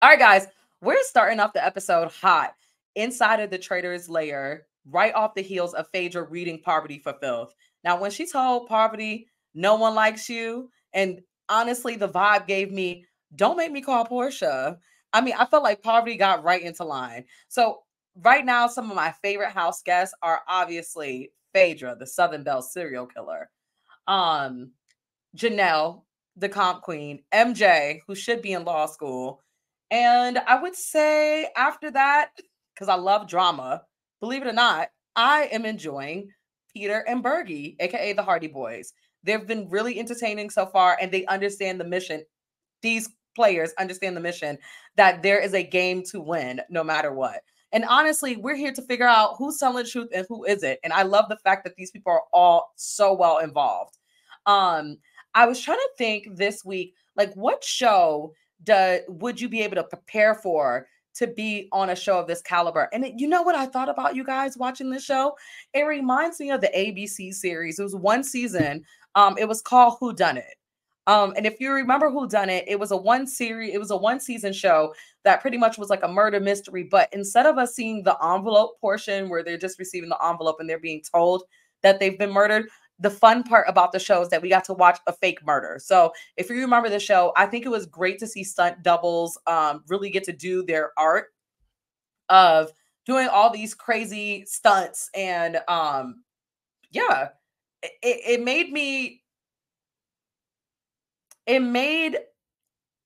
All right, guys, we're starting off the episode hot inside of the Traitors lair, right off the heels of Phaedra reading Poverty for Filth. Now, when she told Poverty, no one likes you, and honestly, the vibe gave me, don't make me call Portia. I mean, I felt like Poverty got right into line. So, right now, some of my favorite house guests are obviously Phaedra, the Southern Belle serial killer, um, Janelle, the comp queen, MJ, who should be in law school. And I would say after that, because I love drama, believe it or not, I am enjoying Peter and Bergie, aka the Hardy Boys. They've been really entertaining so far, and they understand the mission. These players understand the mission that there is a game to win no matter what. And honestly, we're here to figure out who's telling the truth and who isn't. And I love the fact that these people are all so well involved. Um, I was trying to think this week, like what show would you be able to prepare for to be on a show of this caliber? And you know what I thought about you guys watching this show? It reminds me of the ABC series. It was one season. It was called Who Done It. And if you remember Who Done It, it was a one season show that pretty much was like a murder mystery. But instead of us seeing the envelope portion where they're just receiving the envelope and they're being told that they've been murdered, the fun part about the show is that we got to watch a fake murder. So if you remember the show, I think it was great to see stunt doubles really get to do their art of doing all these crazy stunts. And yeah, it made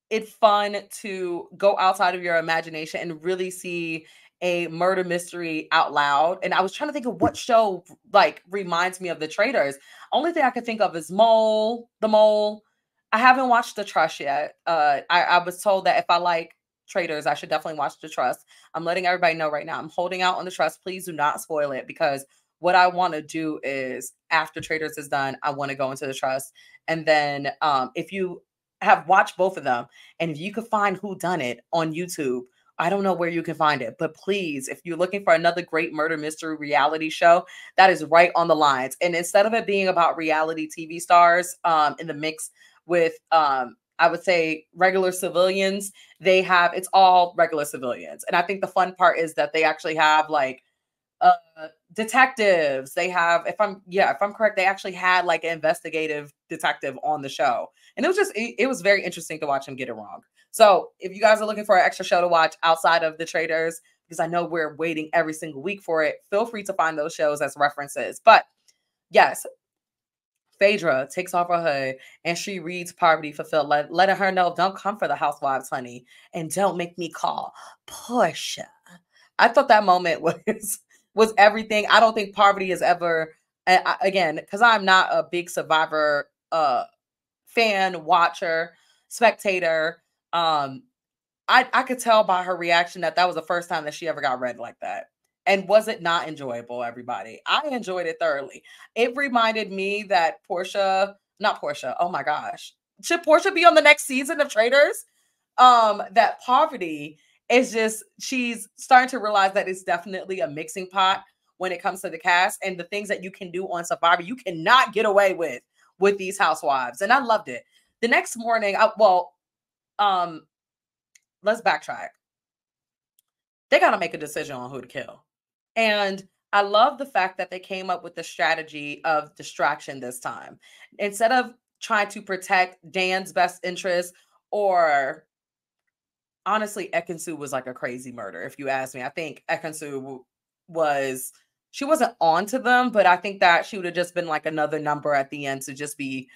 it fun to go outside of your imagination and really see a murder mystery out loud. And I was trying to think of what show like reminds me of the Traitors. Only thing I could think of is The Mole. I haven't watched The Trust yet. I was told that if I like Traitors, I should definitely watch The Trust. I'm letting everybody know right now. I'm holding out on The Trust. Please do not spoil it, because what I want to do is after Traitors is done, I want to go into The Trust. And then if you have watched both of them, and if you could find Who Done It on YouTube, I don't know where you can find it, but please, if you're looking for another great murder mystery reality show, that is right on the lines. And instead of it being about reality TV stars in the mix with I would say regular civilians, it's all regular civilians. And I think the fun part is that they actually have like detectives. They have, if I'm correct, they actually had like an investigative detective on the show. And it was very interesting to watch him get it wrong. So if you guys are looking for an extra show to watch outside of the Traitors, because I know we're waiting every single week for it, feel free to find those shows as references. But yes, Phaedra takes off her hood and she reads Poverty for Filth, letting her know, don't come for the housewives, honey, and don't make me call Portia. I thought that moment was everything. I don't think Poverty has ever, again, because I'm not a big Survivor fan, watcher, spectator. I could tell by her reaction that was the first time that she ever got read like that. And was it not enjoyable, everybody? I enjoyed it thoroughly. It reminded me that not Portia, oh my gosh. Should Portia be on the next season of Traitors? That Poverty is just, she's starting to realize that it's definitely a mixing pot when it comes to the cast, and the things that you can do on Survivor, you cannot get away with these housewives. And I loved it. The next morning, let's backtrack. They got to make a decision on who to kill. And I love the fact that they came up with the strategy of distraction this time. Instead of trying to protect Dan's best interest, or honestly, Ekansu was like a crazy murder, if you ask me. I think Ekansu she wasn't on to them, but I think that she would have just been like another number at the end to just be,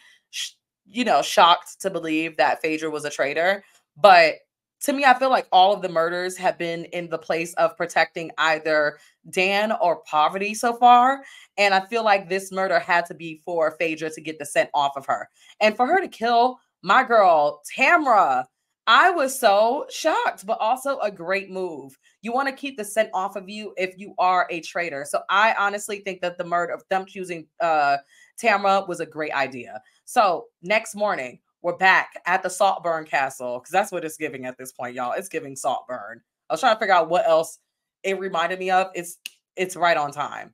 shocked to believe that Phaedra was a traitor. But to me, I feel like all of the murders have been in the place of protecting either Dan or Poverty so far. And I feel like this murder had to be for Phaedra to get the scent off of her. And for her to kill my girl, Tamra, I was so shocked, but also a great move. You want to keep the scent off of you if you are a traitor. So I honestly think that the murder of them choosing Tamra was a great idea. So next morning, we're back at the Saltburn Castle, because that's what it's giving at this point, y'all. It's giving Saltburn. I was trying to figure out what else it reminded me of. it's right on time.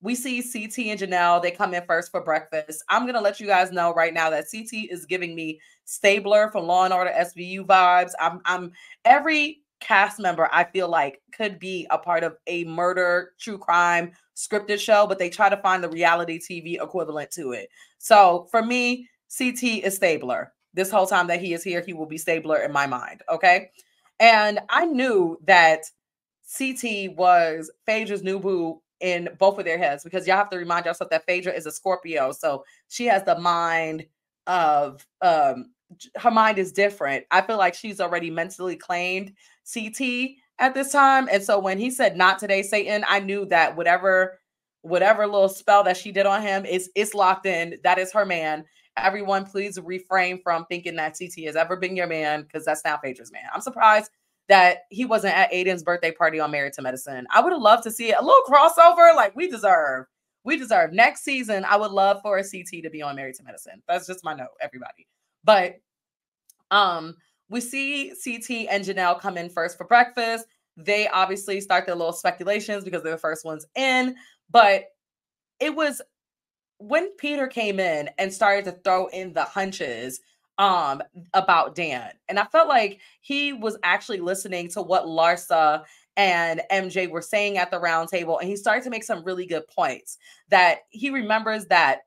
We see CT and Janelle, they come in first for breakfast. I'm gonna let you guys know right now that CT is giving me Stabler from Law and Order SVU vibes. I'm every cast member I feel like could be a part of a murder true crime scripted show, but they try to find the reality TV equivalent to it. So for me, CT is Stabler. This whole time that he is here, he will be Stabler in my mind. Okay. And I knew that CT was Phaedra's new boo in both of their heads, because y'all have to remind yourself that Phaedra is a Scorpio. So she has the mind of her mind is different. I feel like she's already mentally claimed CT at this time. And so when he said not today, Satan, I knew that whatever little spell that she did on him is it's locked in. That is her man. Everyone, please refrain from thinking that CT has ever been your man, because that's now Phaedra's man. I'm surprised that he wasn't at Aiden's birthday party on Married to Medicine. I would have loved to see a little crossover like we deserve. We deserve. Next season, I would love for a CT to be on Married to Medicine. That's just my note, everybody. But we see CT and Janelle come in first for breakfast. They obviously start their little speculations because they're the first ones in. But it was when Peter came in and started to throw in the hunches about Dan. And I felt like he was actually listening to what Larsa and MJ were saying at the round table. And he started to make some really good points, that he remembers that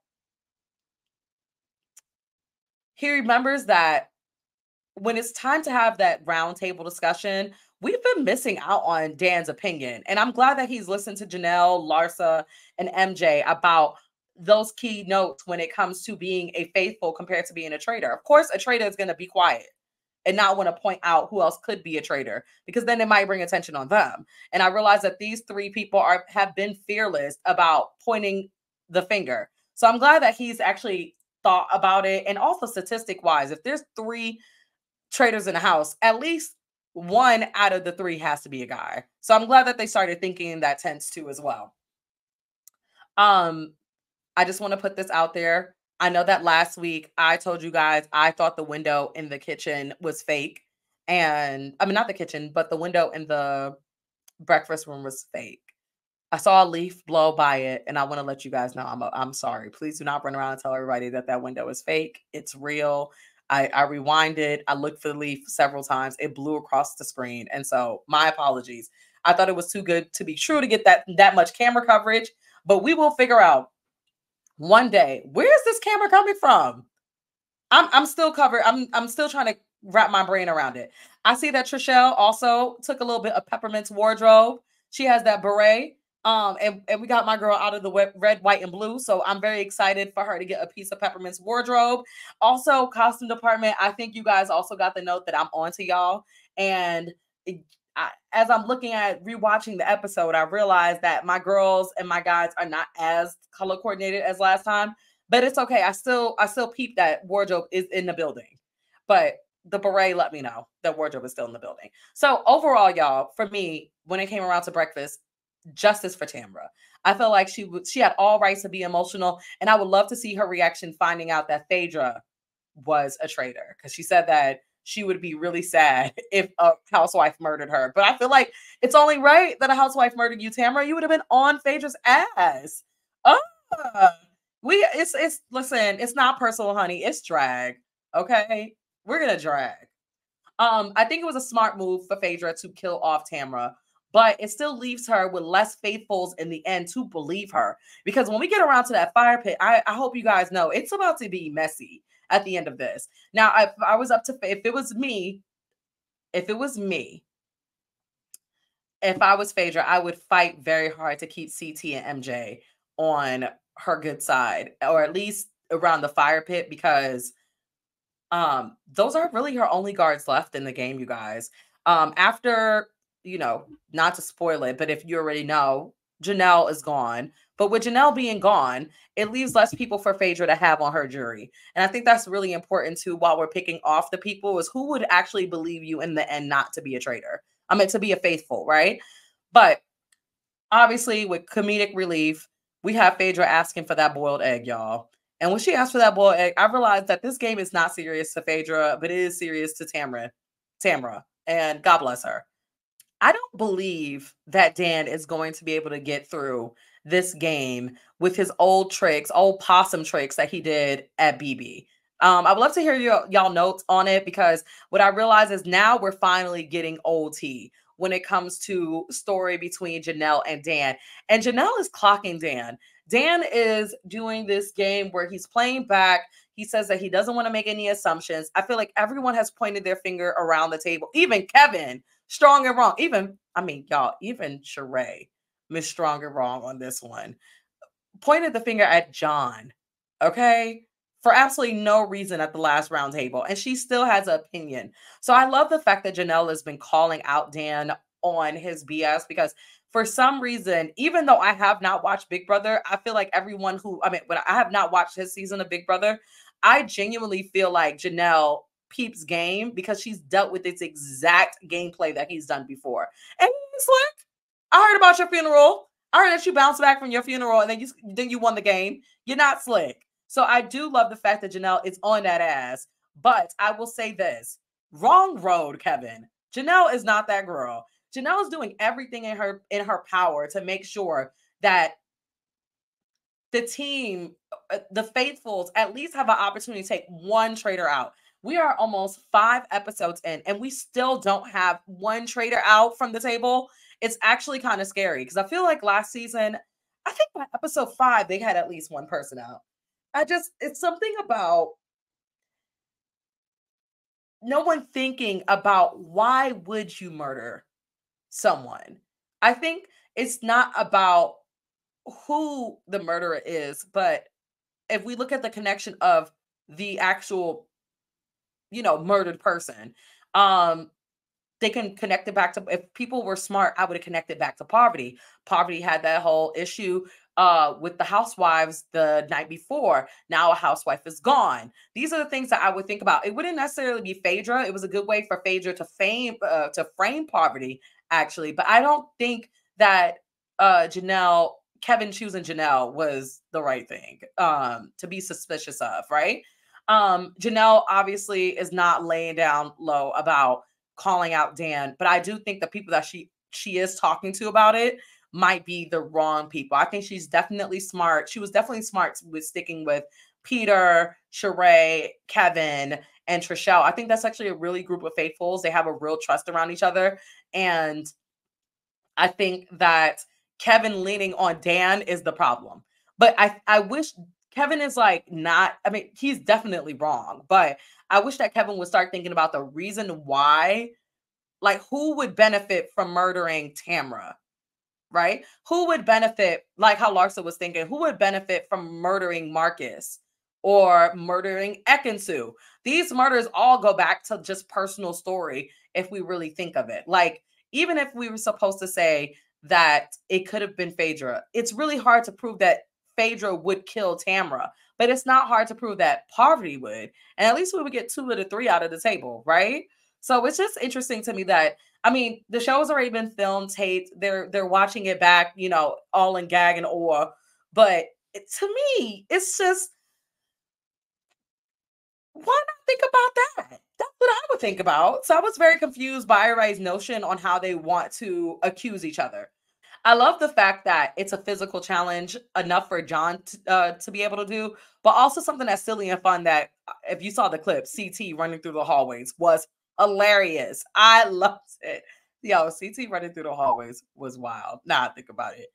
when it's time to have that round table discussion, we've been missing out on Dan's opinion. And I'm glad that he's listened to Janelle, Larsa, and MJ about those key notes when it comes to being a faithful compared to being a traitor. Of course, a traitor is going to be quiet and not want to point out who else could be a traitor, because then it might bring attention on them. And I realize that these three people have been fearless about pointing the finger. So I'm glad that he's actually thought about it. And also statistic wise, if there's 3 traitors in the house, at least 1 out of the 3 has to be a guy. So I'm glad that they started thinking in that tense too as well. I just want to put this out there. I know that last week I told you guys I thought the window in the kitchen was fake. And I mean, not the kitchen, but the window in the breakfast room was fake. I saw a leaf blow by it, and I want to let you guys know I'm sorry. Please do not run around and tell everybody that window is fake. It's real. I rewinded. I looked for the leaf several times. It blew across the screen. And so my apologies. I thought it was too good to be true to get that much camera coverage, but we will figure out one day, where is this camera coming from? I'm still covered. I'm still trying to wrap my brain around it. I see that Trishelle also took a little bit of Peppermint's wardrobe. She has that beret. And we got my girl out of the red, white, and blue. So I'm very excited for her to get a piece of Peppermint's wardrobe. Also, costume department, I think you guys also got the note that I'm on to y'all. And as I'm looking at rewatching the episode, I realized that my girls and my guys are not as color coordinated as last time, but it's okay. I still peep that wardrobe is in the building, but the beret let me know that wardrobe is still in the building. So overall, y'all, for me, when it came around to breakfast, justice for Tamra. I felt like she had all rights to be emotional, and I would love to see her reaction finding out that Phaedra was a traitor, because she said that she would be really sad if a housewife murdered her. But I feel like it's only right that a housewife murdered you, Tamra. You would have been on Phaedra's ass. Listen, it's not personal, honey. It's drag. Okay? We're gonna drag. I think it was a smart move for Phaedra to kill off Tamra, but it still leaves her with less faithfuls in the end to believe her. Because when we get around to that fire pit, I hope you guys know it's about to be messy at the end of this. Now, if it was me, if I was Phaedra, I would fight very hard to keep CT and MJ on her good side, or at least around the fire pit, because those are really her only guards left in the game, you guys. After, not to spoil it, but if you already know, Janelle is gone. But with Janelle being gone, it leaves less people for Phaedra to have on her jury. And I think that's really important too, while we're picking off the people, is who would actually believe you in the end not to be a traitor. I mean, to be a faithful, right? But obviously with comedic relief, we have Phaedra asking for that boiled egg, y'all. And when she asked for that boiled egg, I realized that this game is not serious to Phaedra, but it is serious to Tamra. And God bless her. I don't believe that Dan is going to be able to get through this game with his old tricks, old possum tricks that he did at BB. I would love to hear y'all notes on it, because what I realize is now we're finally getting old tea when it comes to story between Janelle and Dan. And Janelle is clocking Dan. Dan is doing this game where he's playing back. He says that he doesn't want to make any assumptions. I feel like everyone has pointed their finger around the table, even Kevin, strong and wrong. Even, I mean, y'all, even Sheree, Miss Strong and Wrong on this one, pointed the finger at John, okay, for absolutely no reason at the last round table. And she still has an opinion. So I love the fact that Janelle has been calling out Dan on his BS, because for some reason, even though I have not watched Big Brother, I feel like everyone who, I mean, when I have not watched his season of Big Brother, I genuinely feel like Janelle peeps game because she's dealt with this exact gameplay that he's done before. And he's like, I heard about your funeral. I heard that you bounced back from your funeral and then you won the game. You're not slick. So I do love the fact that Janelle is on that ass. But I will say this: wrong road, Kevin. Janelle is not that girl. Janelle is doing everything in her power to make sure that the team, the faithfuls, at least have an opportunity to take one traitor out. We are almost 5 episodes in, and we still don't have one traitor out from the table. It's actually kind of scary, because I feel like last season, I think by episode 5, they had at least one person out. It's something about no one thinking about, why would you murder someone? I think it's not about who the murderer is, but if we look at the connection of the actual, murdered person, um, they can connect it back to, if people were smart, I would have connected back to Poverty. Poverty had that whole issue with the housewives the night before. Now a housewife is gone. These are the things that I would think about. It wouldn't necessarily be Phaedra. It was a good way for Phaedra to frame Poverty, actually. But I don't think that Kevin choosing Janelle was the right thing to be suspicious of, right? Janelle obviously is not laying down low about calling out Dan, but I do think the people that she is talking to about it might be the wrong people. I think she's definitely smart. She was definitely smart with sticking with Peter, Sheree, Kevin, and Trishelle. I think that's actually a really group of faithfuls. They have a real trust around each other. And I think that Kevin leaning on Dan is the problem. But I wish Kevin is like not, I mean, he's definitely wrong, but I wish that Kevin would start thinking about the reason why, like who would benefit from murdering Tamra, right? Who would benefit, like how Larsa was thinking, who would benefit from murdering Marcus or murdering Ekansu? These murders all go back to just personal story if we really think of it. Like, even if we were supposed to say that it could have been Phaedra, it's really hard to prove that Phaedra would kill Tamra, but it's not hard to prove that Poverty would. And at least we would get 2 of the 3 out of the table, right? So it's just interesting to me that, I mean, the show has already been filmed, taped. They're watching it back, all in gag and awe. But to me, it's just, why not think about that? That's what I would think about. So I was very confused by everybody's notion on how they want to accuse each other. I love the fact that it's a physical challenge enough for John to be able to do, but also something that's silly and fun that, if you saw the clip, CT running through the hallways was hilarious. I loved it. Yo, CT running through the hallways was wild. Now I think about it.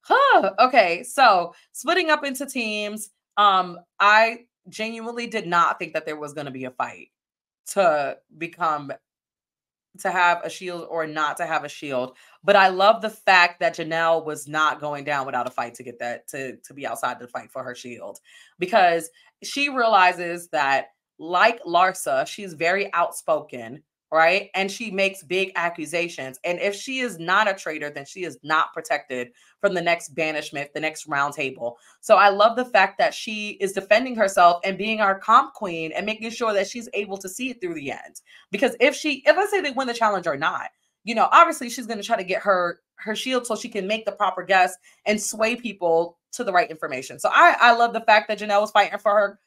Huh. Okay, so splitting up into teams. I genuinely did not think that there was going to be a fight to become, to have a shield or not to have a shield. But I love the fact that Janelle was not going down without a fight to get that, to be outside the fight for her shield, because she realizes that, like Larsa, she's very outspoken, right? And she makes big accusations. And if she is not a traitor, then she is not protected from the next banishment, the next round table. So I love the fact that she is defending herself and being our comp queen and making sure that she's able to see it through the end. Because if let's say they win the challenge or not, obviously she's going to try to get her shield so she can make the proper guess and sway people to the right information. So I love the fact that Janelle was fighting for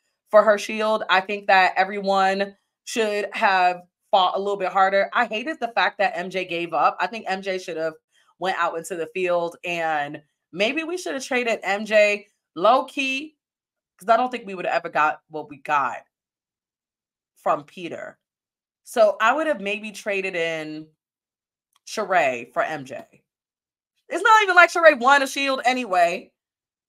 her shield. I think that everyone should have fought a little bit harder. I hated the fact that MJ gave up. I think MJ should have went out into the field, and maybe we should have traded MJ low key, because I don't think we would have ever got what we got from Peter. So I would have maybe traded in Sheree for MJ. It's not even like Sheree won a shield anyway,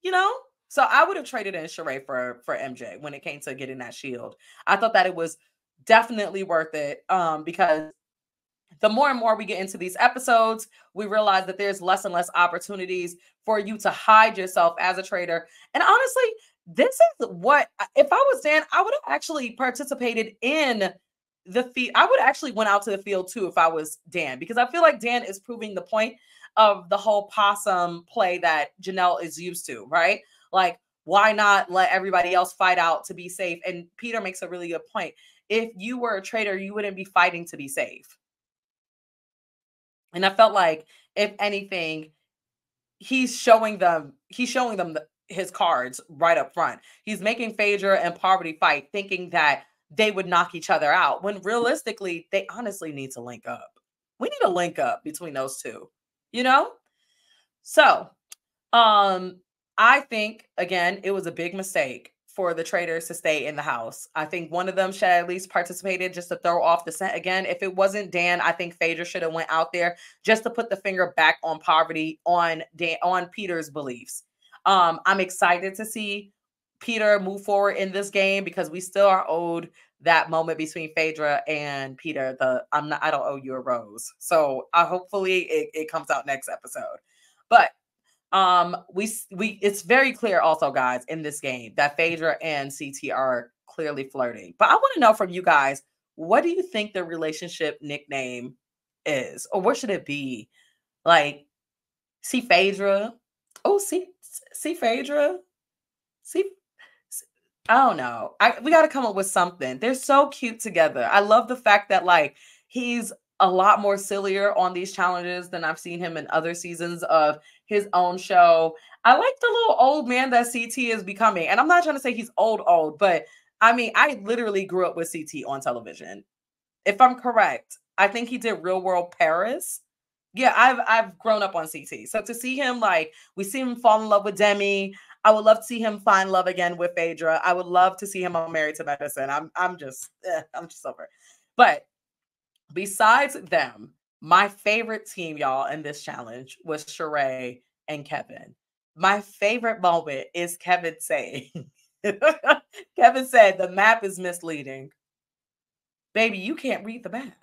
you know? So I would have traded in Sheree for MJ when it came to getting that shield. I thought that it was definitely worth it, because the more and more we get into these episodes, we realize that there's less and less opportunities for you to hide yourself as a traitor. And honestly, this is what, if I was Dan, I would have actually participated in the field. I would actually went out to the field too if I was Dan, because I feel like Dan is proving the point of the whole possum play that Janelle is used to, right? Like, why not let everybody else fight out to be safe? And Peter makes a really good point. If you were a traitor, you wouldn't be fighting to be safe. And I felt like, if anything, he's showing them his cards right up front. He's making Phaedra and Parvati fight, thinking that they would knock each other out, when realistically, they honestly need to link up. We need a link up between those two, you know? So, I think, again, it was a big mistake for the traitors to stay in the house. I think one of them should at least participated just to throw off the scent again. If it wasn't Dan, I think Phaedra should have went out there just to put the finger back on Parvati, on Peter's beliefs. I'm excited to see Peter move forward in this game, because we still are owed that moment between Phaedra and Peter. I don't owe you a rose. So hopefully it comes out next episode. But it's very clear also, guys, in this game that Phaedra and CT are clearly flirting. But I want to know from you guys, what do you think the relationship nickname is, or what should it be? Like, see Phaedra. Oh, see Phaedra. See, I don't know. We got to come up with something. They're so cute together. I love the fact that, like, he's a lot more sillier on these challenges than I've seen him in other seasons of his own show. I like the little old man that CT is becoming. And I'm not trying to say he's old, but I mean, I literally grew up with CT on television. If I'm correct, I think he did Real World Paris. Yeah, I've grown up on CT. So to see him, like, we see him fall in love with Demi. I would love to see him find love again with Phaedra. I would love to see him on Married to Medicine. I'm just over it. But besides them, my favorite team, y'all, in this challenge was Sheree and Kevin. My favorite moment is Kevin saying, Kevin said, the map is misleading. Baby, you can't read the map.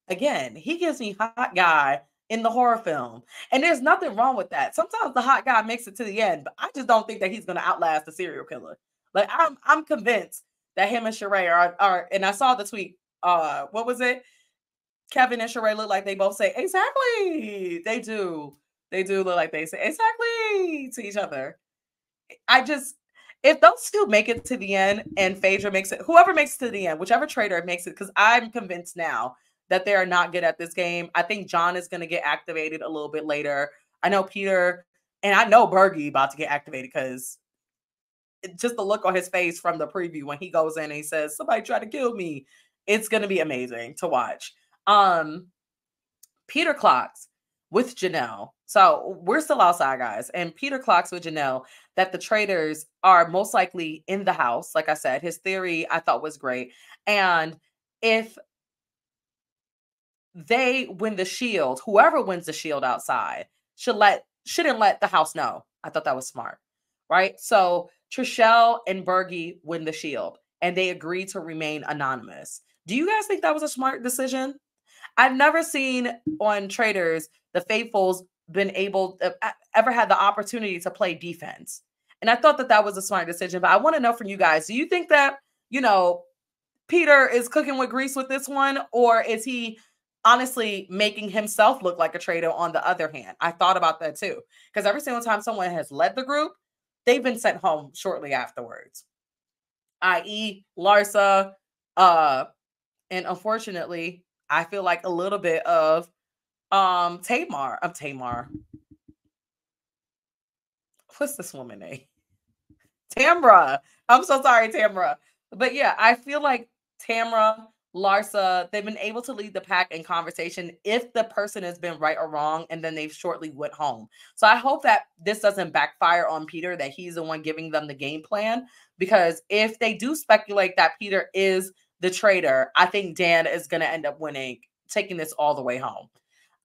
Again, he gives me hot guy in the horror film. And there's nothing wrong with that. Sometimes the hot guy makes it to the end, but I just don't think that he's going to outlast the serial killer. Like, I'm convinced that him and Sheree are, and I saw the tweet, what was it? Kevin and Sheree look like they both say, exactly. They do. They do look like they say, exactly, to each other. If those two make it to the end and Phaedra makes it, whoever makes it to the end, whichever traitor makes it, because I'm convinced now that they are not good at this game. I think John is going to get activated a little bit later. I know Peter, and I know Bergie about to get activated, because just the look on his face from the preview when he goes in and he says, somebody tried to kill me. It's going to be amazing to watch. Peter clocks with Janelle. So we're still outside, guys. And Peter clocks with Janelle that the traitors are most likely in the house. Like I said, his theory I thought was great. And if they win the shield, whoever wins the shield outside shouldn't let the house know. I thought that was smart, right? So Trishelle and Bergie win the shield, and they agree to remain anonymous. Do you guys think that was a smart decision? I've never seen on Traitors the faithfuls been able ever had the opportunity to play defense, and I thought that was a smart decision. But I want to know from you guys: do you think that Peter is cooking with grease with this one, or is he honestly making himself look like a traitor on the other hand? I thought about that too, because every single time someone has led the group, they've been sent home shortly afterwards, i.e. Larsa, and unfortunately, I feel like a little bit of Tamar. What's this woman name? Tamra. I'm so sorry, Tamra. But yeah, I feel like Tamra Larsa, they've been able to lead the pack in conversation if the person has been right or wrong, and then they've shortly went home. So I hope that this doesn't backfire on Peter, that he's the one giving them the game plan, because if they do speculate that Peter is the traitor, I think Dan is going to end up winning, taking this all the way home.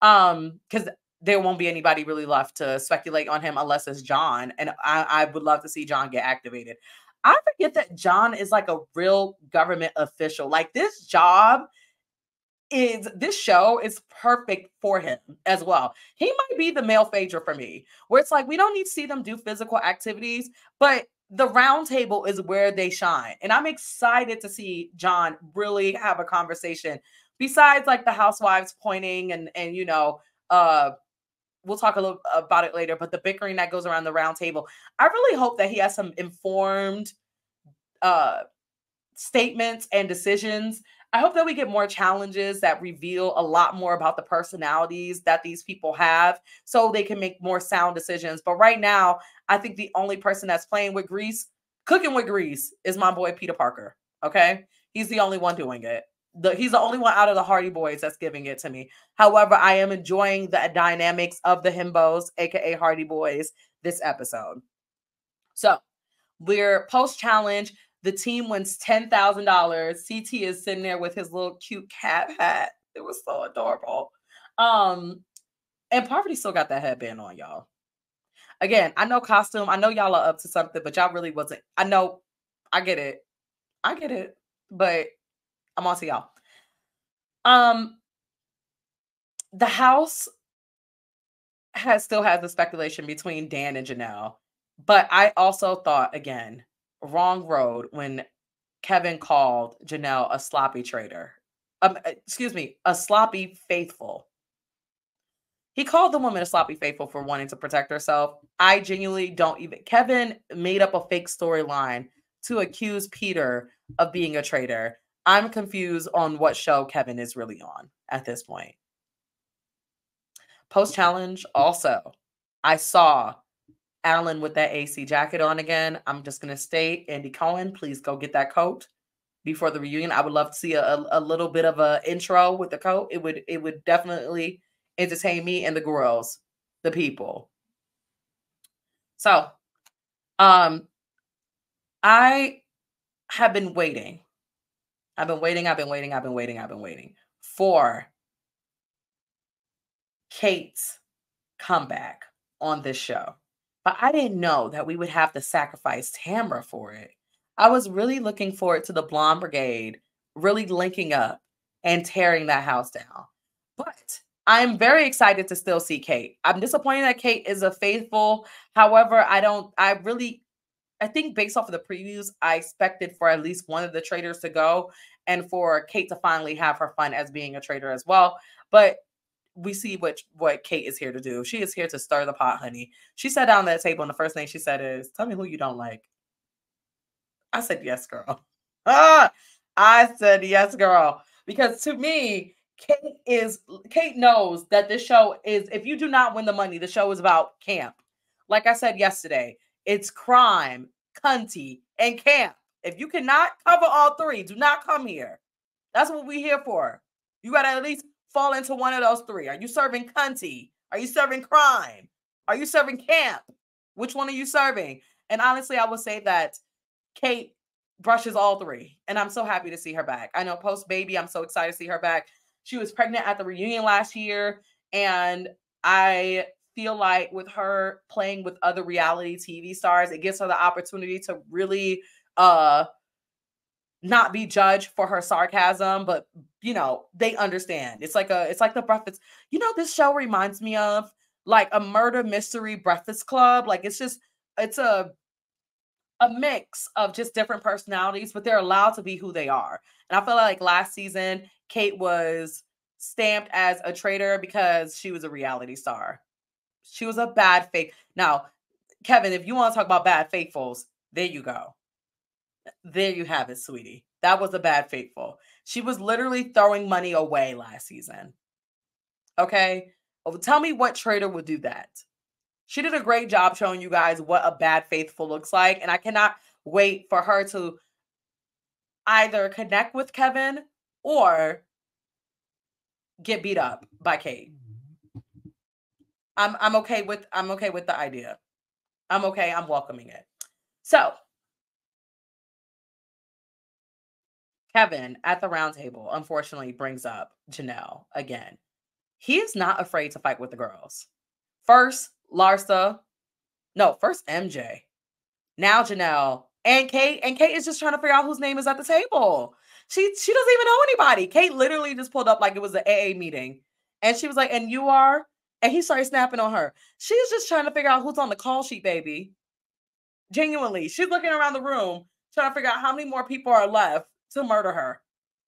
Because there won't be anybody really left to speculate on him unless it's John, and I would love to see John get activated. I forget that John is like a real government official. Like this show is perfect for him as well. He might be the male Phaedra for me, where it's like we don't need to see them do physical activities, but the round table is where they shine. And I'm excited to see John really have a conversation besides like the housewives pointing and you know, we'll talk a little about it later, but the bickering that goes around the round table. I really hope that he has some informed statements and decisions. I hope that we get more challenges that reveal a lot more about the personalities that these people have so they can make more sound decisions. But right now, I think the only person that's playing with grease, cooking with grease, is my boy Peter Parker. Okay? He's the only one doing it. He's the only one out of the Hardy Boys that's giving it to me. However, I am enjoying the dynamics of the himbos, aka Hardy Boys, this episode. So we're post-challenge. The team wins $10,000. CT is sitting there with his little cute cat hat. It was so adorable. And Parvati still got that headband on, y'all. Again, I know costume. I know y'all are up to something, but y'all really wasn't. I know. I get it. But I'm on to y'all. The house still has the speculation between Dan and Janelle. But I also thought, again, wrong road when Kevin called Janelle a sloppy traitor. A sloppy faithful. He called the woman a sloppy faithful for wanting to protect herself. I genuinely don't even. Kevin made up a fake storyline to accuse Peter of being a traitor. I'm confused on what show Kevin is really on at this point. Post-challenge, also, I saw Alan with that AC jacket on again. I'm just going to state, Andy Cohen, please go get that coat before the reunion. I would love to see a little bit of an intro with the coat. It would definitely entertain me and the girls, the people. So, I have been waiting. I've been waiting for Kate's comeback on this show. But I didn't know that we would have to sacrifice Tamra for it. I was really looking forward to the Blonde Brigade really linking up and tearing that house down. But I'm very excited to still see Kate. I'm disappointed that Kate is a faithful. However, I think based off of the previews, I expected for at least one of the traitors to go and for Kate to finally have her fun as being a traitor as well. But we see what Kate is here to do. She is here to stir the pot, honey. She sat down at that table and the first thing she said is, "Tell me who you don't like." I said, "Yes, girl." I said, "Yes, girl." Because to me, Kate knows that this show is, if you do not win the money, the show is about camp. Like I said yesterday, it's crime, cunty, and camp. If you cannot cover all three, do not come here. That's what we're here for. You got to at least fall into one of those three. Are you serving cunty? Are you serving crime? Are you serving camp? Which one are you serving? And honestly, I would say that Kate brushes all three. And I'm so happy to see her back. I know post-baby, I'm so excited to see her back. She was pregnant at the reunion last year. And I feel like with her playing with other reality TV stars, it gives her the opportunity to really not be judged for her sarcasm, but you know, they understand. It's like the Breakfast. You know, this show reminds me of like a murder mystery Breakfast Club. Like it's a mix of just different personalities, but they're allowed to be who they are. And I feel like last season, Kate was stamped as a traitor because she was a reality star. She was a bad fake. Now, Kevin, if you want to talk about bad faithfuls, there you go. There you have it, sweetie. That was a bad faithful. She was literally throwing money away last season. Okay? Well, tell me what traitor would do that. She did a great job showing you guys what a bad faithful looks like. And I cannot wait for her to either connect with Kevin or get beat up by Kate. I'm okay with the idea. I'm okay. I'm welcoming it. So Kevin at the round table unfortunately brings up Janelle again. He is not afraid to fight with the girls. First Larsa, no, first MJ. Now Janelle and Kate is just trying to figure out whose name is at the table. She doesn't even know anybody. Kate literally just pulled up like it was an AA meeting. And she was like, "And you are?" And he started snapping on her. She's just trying to figure out who's on the call sheet, baby. Genuinely. She's looking around the room trying to figure out how many more people are left to murder her.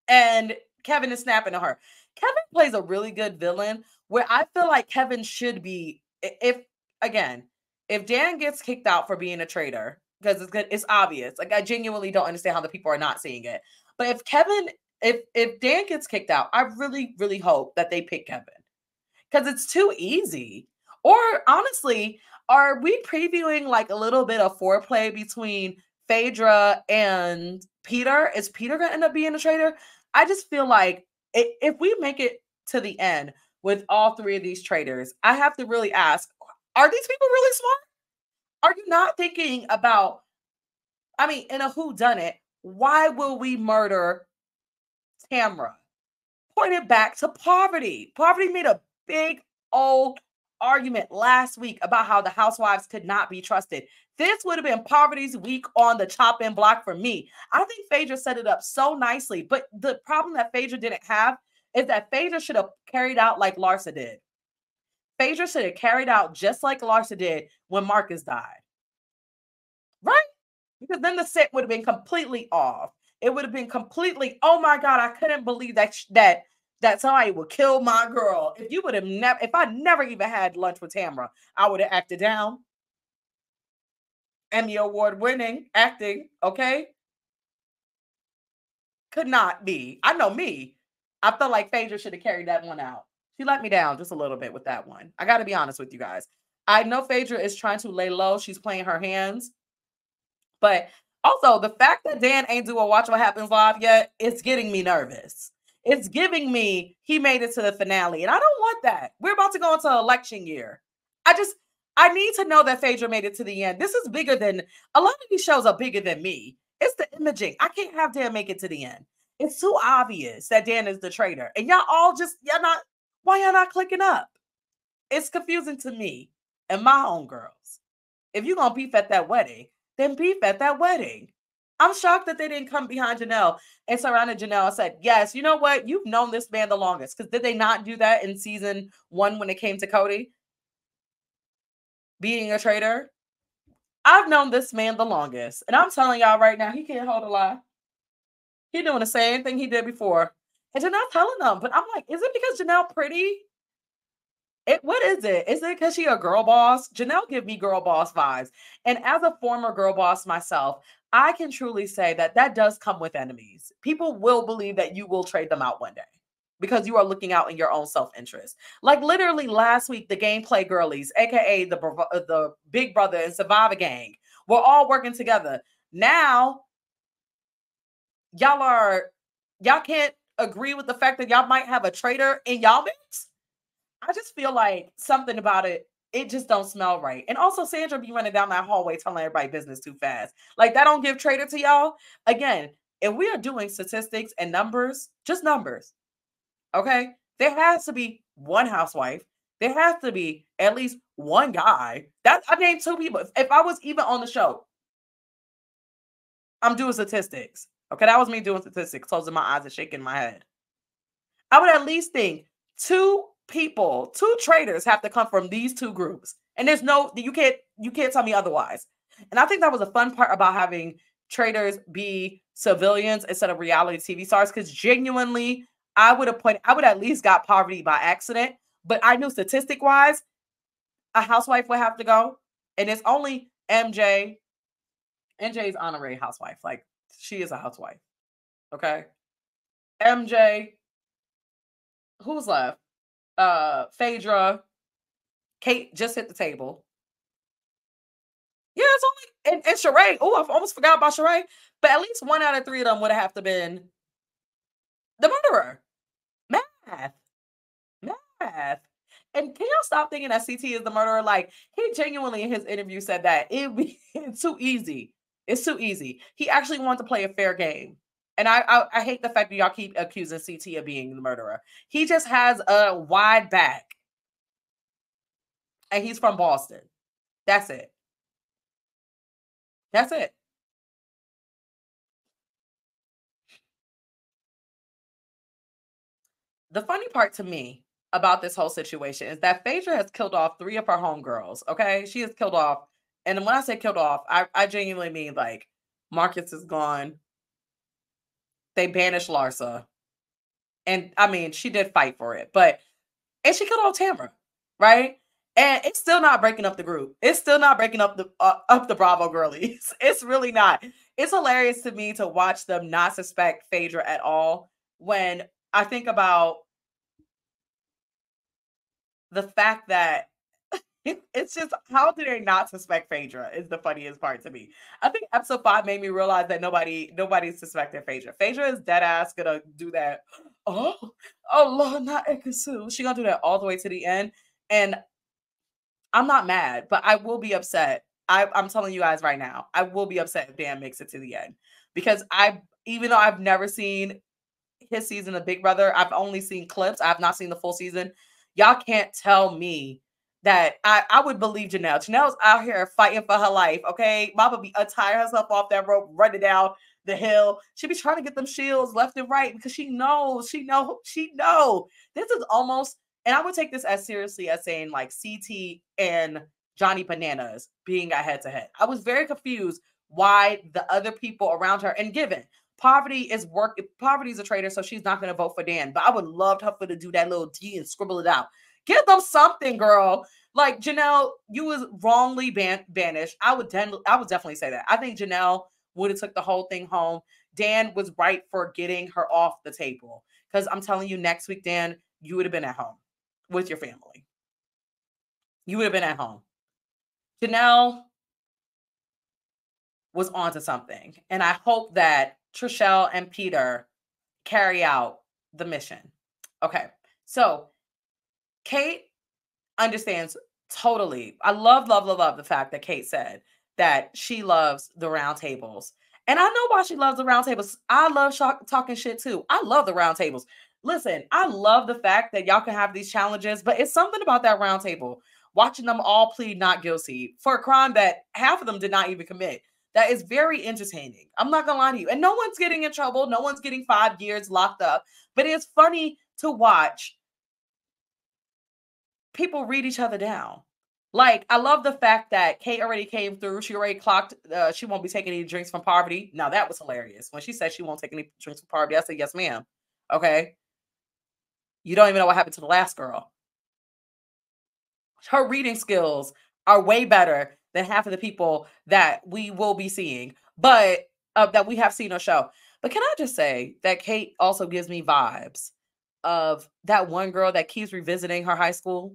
And Kevin is snapping at her. Kevin plays a really good villain where I feel like Kevin should be, if Dan gets kicked out for being a traitor, because it's obvious. Like I genuinely don't understand how the people are not seeing it. But if Dan gets kicked out, I really, really hope that they pick Kevin. Because it's too easy. Or honestly, are we previewing like a little bit of foreplay between Phaedra and Peter? Is Peter going to end up being a traitor? I just feel like if we make it to the end with all three of these traitors, I have to really ask, are these people really smart? Are you not thinking about, in a whodunit, why will we murder Tamra? Point it back to Poverty. Poverty made a big old argument last week about how the housewives could not be trusted. This would have been Poverty's week on the chopping block for me. I think Phaedra set it up so nicely, but the problem that Phaedra didn't have is that Phaedra should have carried out like Larsa did. Phaedra should have carried out just like Larsa did when Marcus died. Right? Because then the set would have been completely off. It would have been completely, oh my God, I couldn't believe that somebody would kill my girl. If you would have never, if I never even had lunch with Tamra, I would have acted down. Emmy Award winning acting, okay? Could not be. I know me. I felt like Phaedra should have carried that one out. She let me down just a little bit with that one. I got to be honest with you guys. I know Phaedra is trying to lay low. She's playing her hands. But also, the fact that Dan ain't do a Watch What Happens Live yet, it's getting me nervous. It's giving me he made it to the finale, and I don't want that. We're about to go into election year. I need to know that Phaedra made it to the end. This is bigger than, a lot of these shows are bigger than me. It's the imaging. I can't have Dan make it to the end. It's too obvious that Dan is the traitor. And why y'all not clicking up? It's confusing to me and my homegirls. If you're going to beef at that wedding, then beef at that wedding. I'm shocked that they didn't come behind Janelle and surrounded Janelle and said, yes, you know what? You've known this man the longest. Because did they not do that in season 1 when it came to Cody being a traitor? I've known this man the longest. And I'm telling y'all right now, he can't hold a lie. He's doing the same thing he did before. And Janelle telling them. But I'm like, is it because Janelle pretty? What is it? Is it because she a girl boss? Janelle give me girl boss vibes. And as a former girl boss myself, I can truly say that does come with enemies. People will believe that you will trade them out one day because you are looking out in your own self-interest. Like literally last week, the Gameplay Girlies, aka the Big Brother and Survivor Gang, were all working together. Now, y'all can't agree with the fact that y'all might have a traitor in y'all mix. I just feel like something about it just don't smell right. And also Sandra be running down that hallway telling everybody business too fast. Like that don't give traitor to y'all. Again, if we are doing statistics and numbers, just numbers. Okay? There has to be one housewife. There has to be at least one guy. I named 2 people. If I was even on the show, I'm doing statistics. Okay, that was me doing statistics, closing my eyes and shaking my head. I would at least think 2 traitors have to come from these 2 groups. And you can't tell me otherwise. And I think that was a fun part about having traitors be civilians instead of reality TV stars. Because genuinely, I would at least got Poverty by accident. But I knew statistic wise, a housewife would have to go. And it's only MJ. MJ's honorary housewife. Like, she is a housewife. Okay. MJ. Who's left? Phaedra. Kate just hit the table. Yeah, it's only and Sheree. Oh, I almost forgot about Sheree. But at least 1 out of 3 of them would have to been The murderer. Math. Math. And can y'all stop thinking that CT is the murderer? Like, he genuinely in his interview said that it be it's too easy. It's too easy. He actually wanted to play a fair game. And I hate the fact that y'all keep accusing CT of being the murderer. He just has a wide back. And he's from Boston. That's it. That's it. The funny part to me about this whole situation is that Phaedra has killed off 3 of her homegirls, okay? She has killed off, and when I say killed off, I genuinely mean, like, Marcus is gone. They banished Larsa, and, I mean, she did fight for it, but and she killed off Tamara, right? And it's still not breaking up the group. It's still not breaking up the Bravo girlies. It's really not. It's hilarious to me to watch them not suspect Phaedra at all when I think about the fact that it's just how do they not suspect Phaedra is the funniest part to me. I think episode 5 made me realize that nobody suspected Phaedra. Phaedra is dead ass gonna do that. Oh, oh Lord, not Ikasu. She gonna do that all the way to the end. And I'm not mad, but I will be upset. I'm telling you guys right now, I will be upset if Dan makes it to the end. Because even though I've never seen his season of Big Brother, I've only seen clips. I've not seen the full season. Y'all can't tell me that I would believe Janelle. Janelle's out here fighting for her life. Okay, Mama be untie herself off that rope, running down the hill. She be trying to get them shields left and right because she knows. This is almost, and I would take this as seriously as saying like CT and Johnny Bananas being a head to head. I was very confused why the other people around her, and given Poverty's a traitor, so she's not going to vote for Dan. But I would love her to do that little D and scribble it out. Give them something, girl. Like Janelle, you was wrongly banished. I would definitely say that. I think Janelle would have took the whole thing home. Dan was right for getting her off the table. Because I'm telling you, next week, Dan, you would have been at home with your family. You would have been at home. Janelle was onto something. And I hope that Trishelle and Peter carry out the mission. Okay. So Kate understands totally. I love the fact that Kate said that she loves the round tables. And I know why she loves the round tables. I love talking shit too. I love the round tables. Listen, I love the fact that y'all can have these challenges, but it's something about that round table. Watching them all plead not guilty for a crime that half of them did not even commit. That is very entertaining. I'm not gonna lie to you. And no one's getting in trouble. No one's getting 5 years locked up. But it's funny to watch people read each other down. Like, I love the fact that Kate already came through. She already clocked. She won't be taking any drinks from Poverty. Now, that was hilarious. When she said she won't take any drinks from Poverty, I said, yes, ma'am. Okay. You don't even know what happened to the last girl. Her reading skills are way better than half of the people that we will be seeing, but that we have seen on show. But can I just say that Kate also gives me vibes of that one girl that keeps revisiting her high school?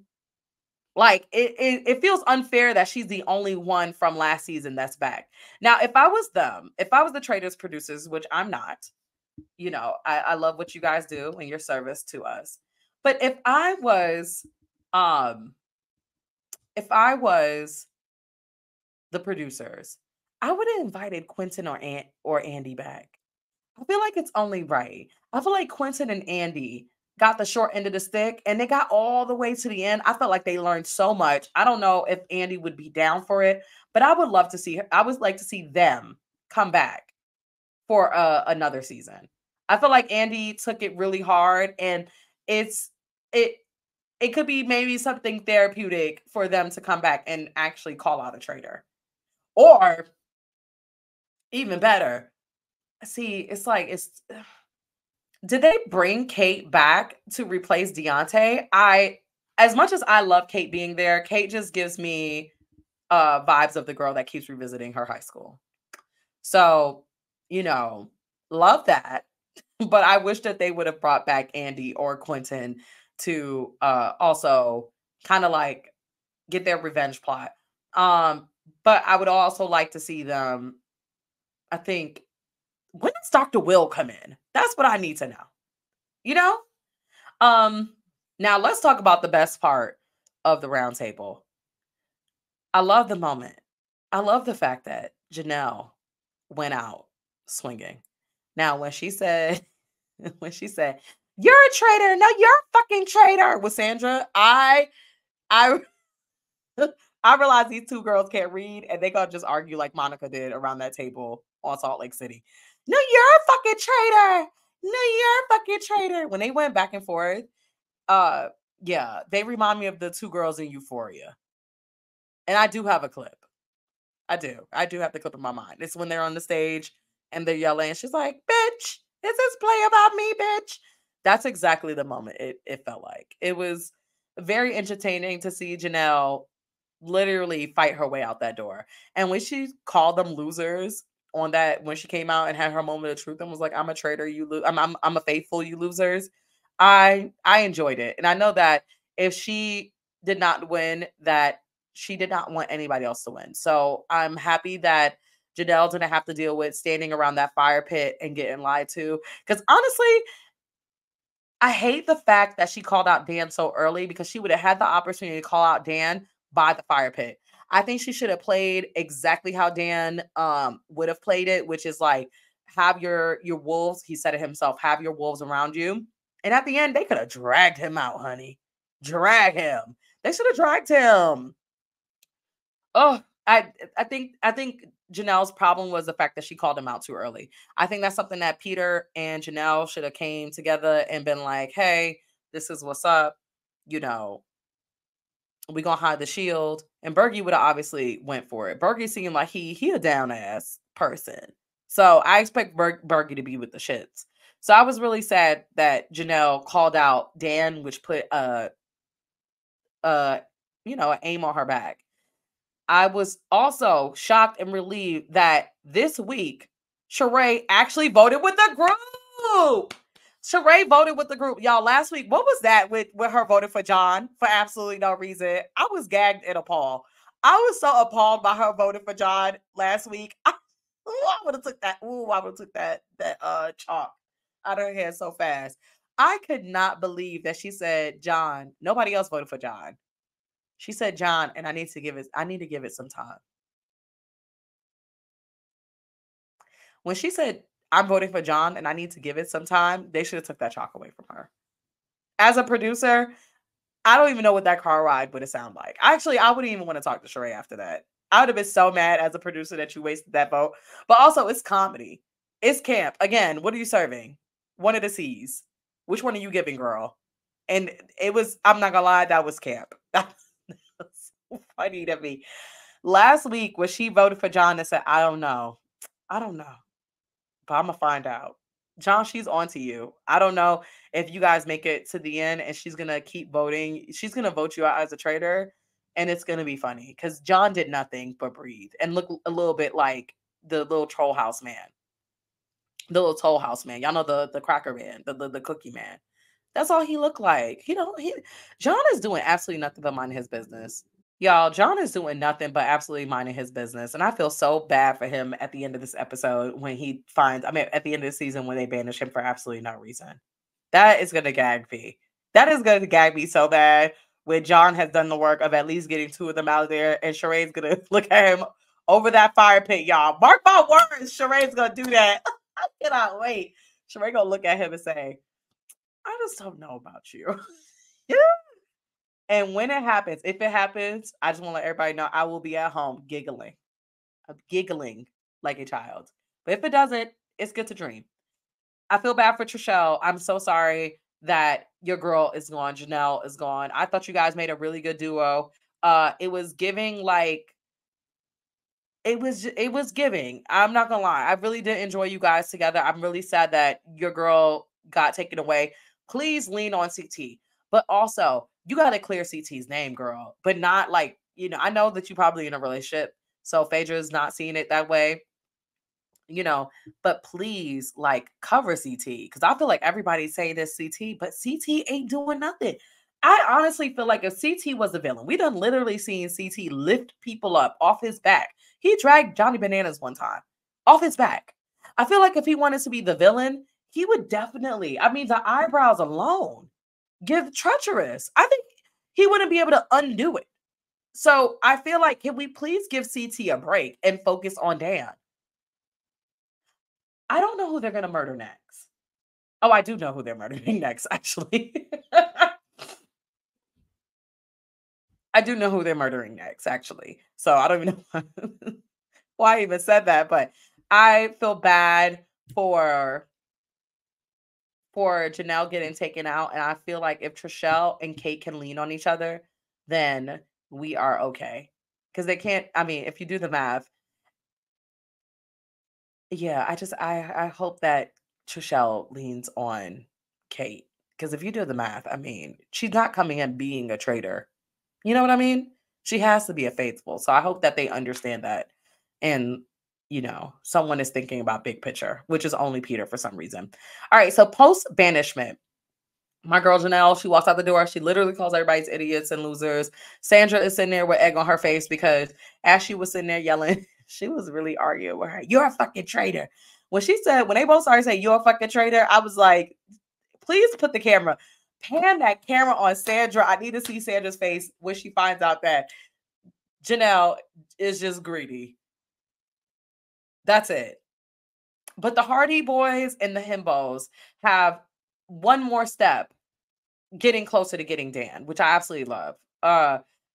Like it feels unfair that she's the only one from last season that's back. Now, if I was the Traitors producers, which I'm not, I love what you guys do and your service to us. But um if I was the producers, I would have invited Quentin or Andy back. I feel like it's only right. I feel like Quentin and Andy got the short end of the stick and they got all the way to the end. I felt like they learned so much. I don't know if Andy would be down for it, but I would like to see them come back for another season. I feel like Andy took it really hard and it's it it could be maybe something therapeutic for them to come back and actually call out a traitor. Or even better, see, it's like did they bring Kate back to replace Deontay? As much as I love Kate being there, Kate just gives me vibes of the girl that keeps revisiting her high school. So, love that. But I wish that they would have brought back Andy or Quentin to also kind of like get their revenge plot. But I would also like to see them, I think, when does Dr. Will come in? That's what I need to know. You know? Um, Now let's talk about the best part of the round table. I love the moment. I love the fact that Janelle went out swinging. Now, when she said, when she said, "You're a traitor," no, you're a fucking traitor with Sandra. I I realize these two girls can't read and they gonna just argue like Monica did around that table on Salt Lake City. No, you're a fucking traitor. No, you're a fucking traitor. When they went back and forth, uh, yeah, they remind me of the two girls in Euphoria. And I do have a clip. I do. I do have the clip in my mind. It's when they're on the stage and they're yelling. And she's like, "Bitch, is this play about me, bitch?" That's exactly the moment it felt like. It was very entertaining to see Janelle literally fight her way out that door. And when she called them losers on that, when she came out and had her moment of truth and was like, "I'm a traitor, I'm a faithful, you losers." I enjoyed it. And I know that if she did not win, that she did not want anybody else to win. So I'm happy that Janelle didn't have to deal with standing around that fire pit and getting lied to. Because honestly, I hate the fact that she called out Dan so early because she would have had the opportunity to call out Dan by the fire pit. I think she should have played exactly how Dan would have played it, which is like have your wolves. He said it himself, have your wolves around you. And at the end, they could have dragged him out, honey. Drag him. They should have dragged him. Oh, I think Janelle's problem was the fact that she called him out too early. I think that's something that Peter and Janelle should have came together and been like, "Hey, this is what's up. You know, we gonna hide the shield." And Bergie would have obviously went for it. Bergie seemed like he a down ass person, so I expect Bergie to be with the shits. So I was really sad that Janelle called out Dan, which put uh an aim on her back. I was also shocked and relieved that this week, Sheree actually voted with the group. Sheree voted with the group. Y'all, last week, what was that with her voting for John for absolutely no reason? I was gagged and appalled. I was so appalled by her voting for John last week. I would have took that. Ooh, I would have took that chalk out of her head so fast. I could not believe that she said John. Nobody else voted for John. She said John, and I need to give it some time. When she said I'm voting for John and I need to give it some time, they should have took that chalk away from her. As a producer, I don't even know what that car ride would have sounded like. Actually, I wouldn't even want to talk to Sheree after that. I would have been so mad as a producer that you wasted that vote. But also, it's comedy. It's camp. Again, what are you serving? One of the C's. Which one are you giving, girl? And it was, I'm not gonna lie, that was camp. That was so funny to me. Last week, when she voted for John and said, I don't know. I don't know. But I'm gonna find out. John, she's on to you. I don't know if you guys make it to the end and she's gonna keep voting. She's gonna vote you out as a traitor, and it's gonna be funny because John did nothing but breathe and look a little bit like the little troll house man. The little toll house man. Y'all know the cracker man, the cookie man. That's all he looked like. John is doing absolutely nothing but minding his business. Y'all, John is doing nothing but absolutely minding his business. And I feel so bad for him at the end of this episode when at the end of the season when they banish him for absolutely no reason. That is going to gag me. That is going to gag me so bad when John has done the work of at least getting two of them out of there. And Sheree's going to look at him over that fire pit, y'all. Mark my words, Sheree's going to do that. I cannot wait. Sheree going to look at him and say, I just don't know about you. Yeah. And when it happens, if it happens, I just want to let everybody know I will be at home giggling. I'm giggling like a child. But if it doesn't, it's good to dream. I feel bad for Trishelle. I'm so sorry that your girl is gone. Janelle is gone. I thought you guys made a really good duo. It was giving like it was giving. I'm not gonna lie. I really did enjoy you guys together. I'm really sad that your girl got taken away. Please lean on CT. But also, you gotta clear CT's name, girl. But not like, I know that you probably in a relationship. So Phaedra's not seeing it that way, but please like cover CT. Cause I feel like everybody's saying this CT, but CT ain't doing nothing. I honestly feel like if CT was the villain, we done literally seen CT lift people up off his back. He dragged Johnny Bananas one time off his back. I feel like if he wanted to be the villain, he would definitely, I mean, the eyebrows alone give treacherous. I think he wouldn't be able to undo it. So I feel like, can we please give CT a break and focus on Dan? I don't know who they're going to murder next. Oh, I do know who they're murdering next, actually. I do know who they're murdering next, actually. So I don't even know why I even said that, but I feel bad for Janelle getting taken out, and I feel like if Trishelle and Kate can lean on each other, then we are okay. Because they can't. I mean, if you do the math, yeah. I hope that Trishelle leans on Kate. Because if you do the math, I mean, she's not coming in being a traitor. You know what I mean? She has to be a faithful. So I hope that they understand that. And, someone is thinking about big picture, which is only Peter for some reason. All right. So post banishment, my girl Janelle, she walks out the door. She literally calls everybody's idiots and losers. Sandra is sitting there with egg on her face because as she was sitting there yelling, she was really arguing with her. You're a fucking traitor. When they both started saying, you're a fucking traitor, I was like, please put the camera, pan that camera on Sandra. I need to see Sandra's face when she finds out that Janelle is just greedy. That's it. But the Hardy Boys and the Himbos have one more step getting closer to getting Dan, which I absolutely love.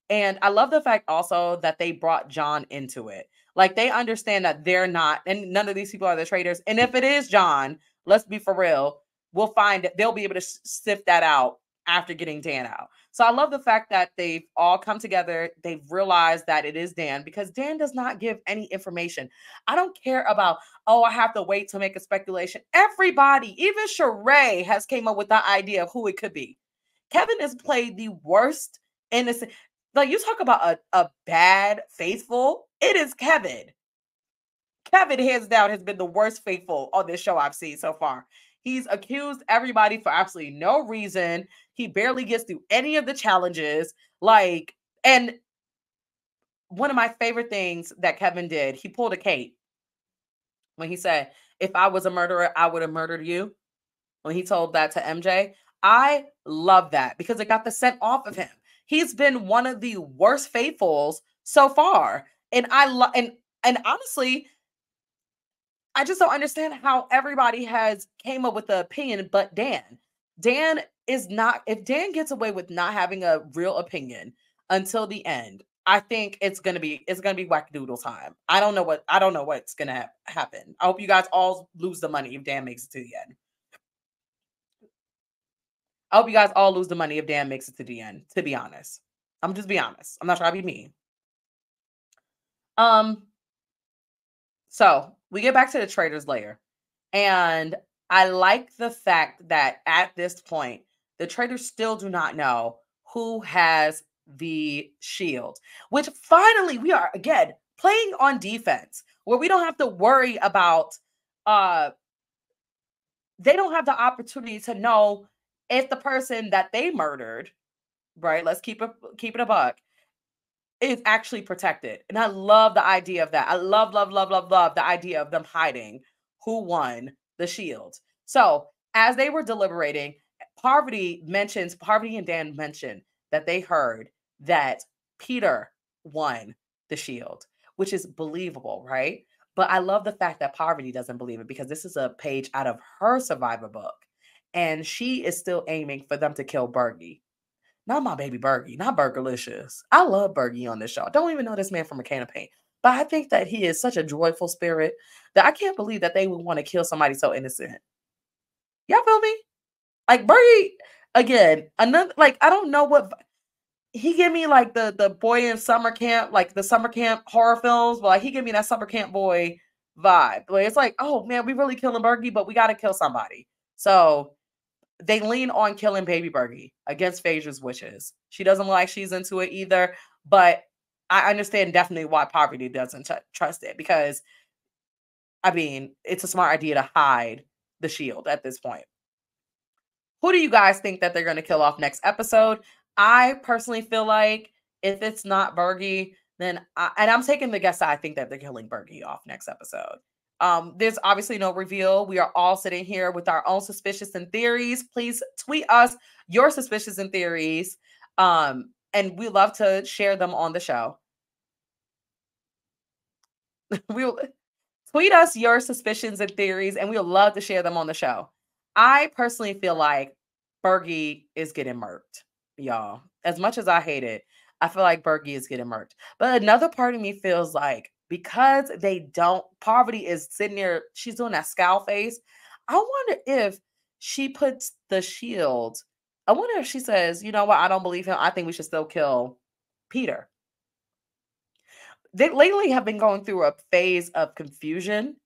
And I love the fact also that they brought John into it. Like they understand that they're not, and none of these people are the traitors. And if it is John, let's be for real, we'll find that they'll be able to sift that out after getting Dan out. So I love the fact that they've all come together. They've realized that it is Dan because Dan does not give any information. I don't care about, oh, I have to wait to make a speculation. Everybody, even Sheree has came up with the idea of who it could be. Kevin has played the worst innocent. Like you talk about a bad faithful, it is Kevin. Kevin, hands down, has been the worst faithful on this show I've seen so far. He's accused everybody for absolutely no reason. He barely gets through any of the challenges. And one of my favorite things that Kevin did, he pulled a Kate when he said, if I was a murderer, I would have murdered you. When he told that to MJ, I love that because it got the scent off of him. He's been one of the worst faithfuls so far. And I love and honestly, I just don't understand how everybody has came up with the opinion but Dan. Dan is not, if Dan gets away with not having a real opinion until the end, I think it's gonna be wackadoodle time. I don't know what's gonna happen. I hope you guys all lose the money if Dan makes it to the end. I hope you guys all lose the money if Dan makes it to the end, to be honest. I'm just be honest. I'm not trying to be mean. So we get back to the Traitors layer. And I like the fact that at this point, the Traitors still do not know who has the shield, which finally we are again playing on defense where we don't have to worry about they don't have the opportunity to know if the person that they murdered, right? Let's keep it a buck, is actually protected. And I love the idea of that. I love, love, love, love, love the idea of them hiding who won the shield. So as they were deliberating, Parvati and Dan mentioned that they heard that Peter won the shield, which is believable, right? But I love the fact that Parvati doesn't believe it because this is a page out of her Survivor book. And she is still aiming for them to kill Bergie. Not my baby Bergie, not Burgerlicious. I love Bergie on this show. I don't even know this man from a can of paint. But I think that he is such a joyful spirit that I can't believe that they would want to kill somebody so innocent. Y'all feel me? Like Bergie, again, another I don't know what he gave me like the boy in summer camp, like the summer camp horror films, but like he gave me that summer camp boy vibe. Like it's like, oh man, we really killing Bergie, but we gotta kill somebody. So they lean on killing baby Bergie against Phaedra's wishes. She doesn't look like she's into it either, but I understand definitely why Parvati doesn't trust it because, I mean, it's a smart idea to hide the shield at this point. Who do you guys think that they're going to kill off next episode? I personally feel like if it's not Bergie, then I'm taking the guess that I think that they're killing Bergie off next episode. There's obviously no reveal. We are all sitting here with our own suspicions and theories. Please tweet us your suspicions and theories. And we love to share them on the show. We'll tweet us your suspicions and theories, and we'll love to share them on the show. I personally feel like Bergie is getting murked, y'all. As much as I hate it, I feel like Bergie is getting murked. But another part of me feels like because they don't, Poverty is sitting there, she's doing that scowl face. I wonder if she puts the shield. I wonder if she says, you know what, I don't believe him. I think we should still kill Peter. They lately have been going through a phase of confusion.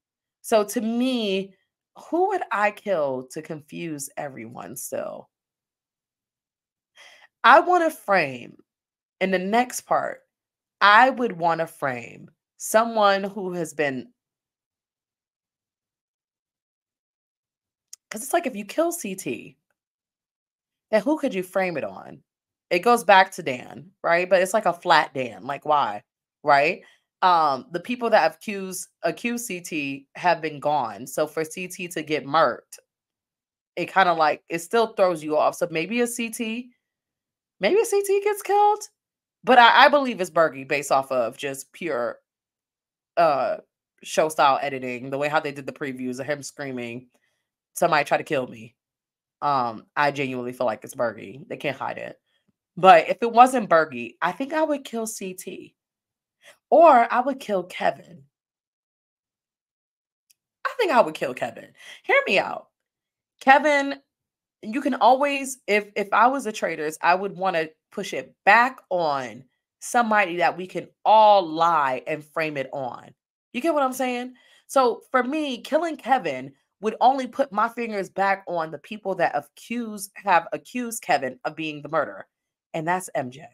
So to me, who would I kill to confuse everyone still? I want to frame in the next part, I would want to frame someone who has been, because it's like if you kill CT, then who could you frame it on? It goes back to Dan, right? But it's like a flat Dan. Like why? Right? The people that have accused CT have been gone. So for CT to get murked, it kind of like it still throws you off. So maybe a CT gets killed. But I believe it's Bergie based off of just pure show style editing, the way how they did the previews of him screaming, somebody try to kill me. I genuinely feel like it's Bergie. They can't hide it. But if it wasn't Bergie, I think I would kill CT. Or I would kill Kevin. I think I would kill Kevin. Hear me out. Kevin, you can always, if I was the Traitors, I would want to push it back on somebody that we can all lie and frame it on. You get what I'm saying? So for me, killing Kevin would only put my fingers back on the people that have accused Kevin of being the murderer. And that's MJ.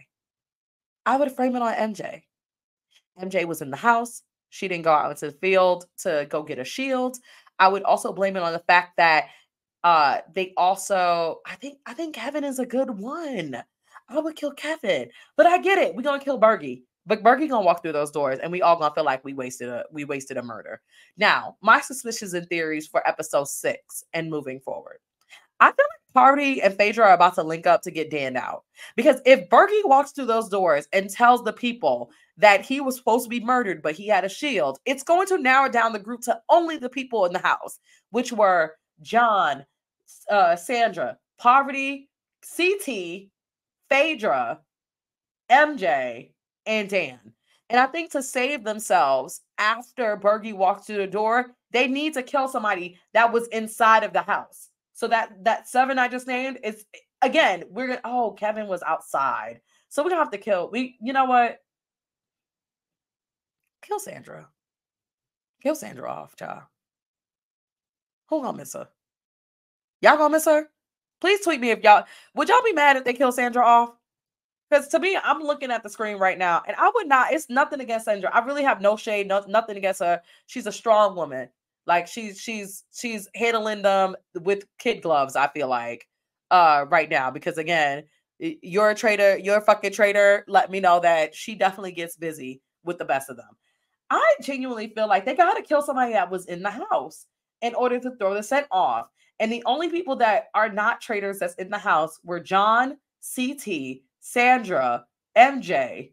I would frame it on MJ. MJ was in the house. She didn't go out into the field to go get a shield. I would also blame it on the fact that they also, I think Kevin is a good one. I would kill Kevin, but I get it. We're gonna kill Bergie, but Bergie gonna walk through those doors, and we all gonna feel like we wasted a murder. Now, my suspicions and theories for episode 6 and moving forward. I feel like Party and Phaedra are about to link up to get Dan out. Because if Bergie walks through those doors and tells the people that he was supposed to be murdered, but he had a shield, it's going to narrow down the group to only the people in the house, which were John, Sandra, Poverty, CT, Phaedra, MJ, and Dan. And I think to save themselves after Bergie walked through the door, they need to kill somebody that was inside of the house. So that 7 I just named is, again, Kevin was outside. So we're gonna have to kill. You know what? Kill Sandra. Kill Sandra off, child. Who gonna miss her? Y'all gonna miss her? Please tweet me would y'all be mad if they kill Sandra off? Because to me, I'm looking at the screen right now, and I would not. It's nothing against Sandra. I really have no shade, nothing against her. She's a strong woman. Like she's handling them with kid gloves, I feel like, right now. Because again, you're a traitor, you're a fucking traitor. Let me know that she definitely gets busy with the best of them. I genuinely feel like they gotta kill somebody that was in the house in order to throw the scent off. And the only people that are not traitors that's in the house were John, CT, Sandra, MJ.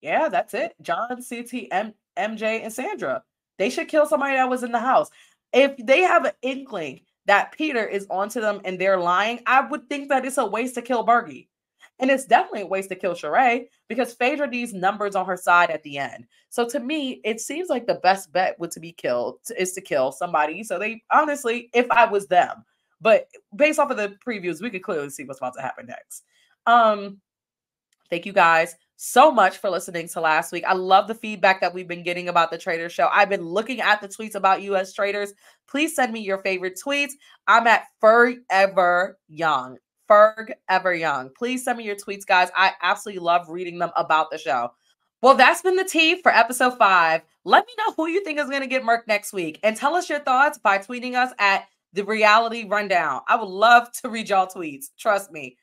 Yeah, that's it. John, CT, MJ, and Sandra. They should kill somebody that was in the house. If they have an inkling that Peter is onto them and they're lying, I would think that it's a waste to kill Bergie. And it's definitely a waste to kill Sheree because Phaedra needs numbers on her side at the end. So to me, it seems like the best bet is to kill somebody. So they honestly, if I was them, but based off of the previews, we could clearly see what's about to happen next. Thank you guys so much for listening to last week. I love the feedback that we've been getting about the Traitors show. I've been looking at the tweets about US Traitors. Please send me your favorite tweets. I'm at Forever Young. Forever Young. Please send me your tweets, guys. I absolutely love reading them about the show. Well, that's been the tea for episode 5. Let me know who you think is going to get murked next week. And tell us your thoughts by tweeting us at The Reality Rundown. I would love to read y'all tweets. Trust me.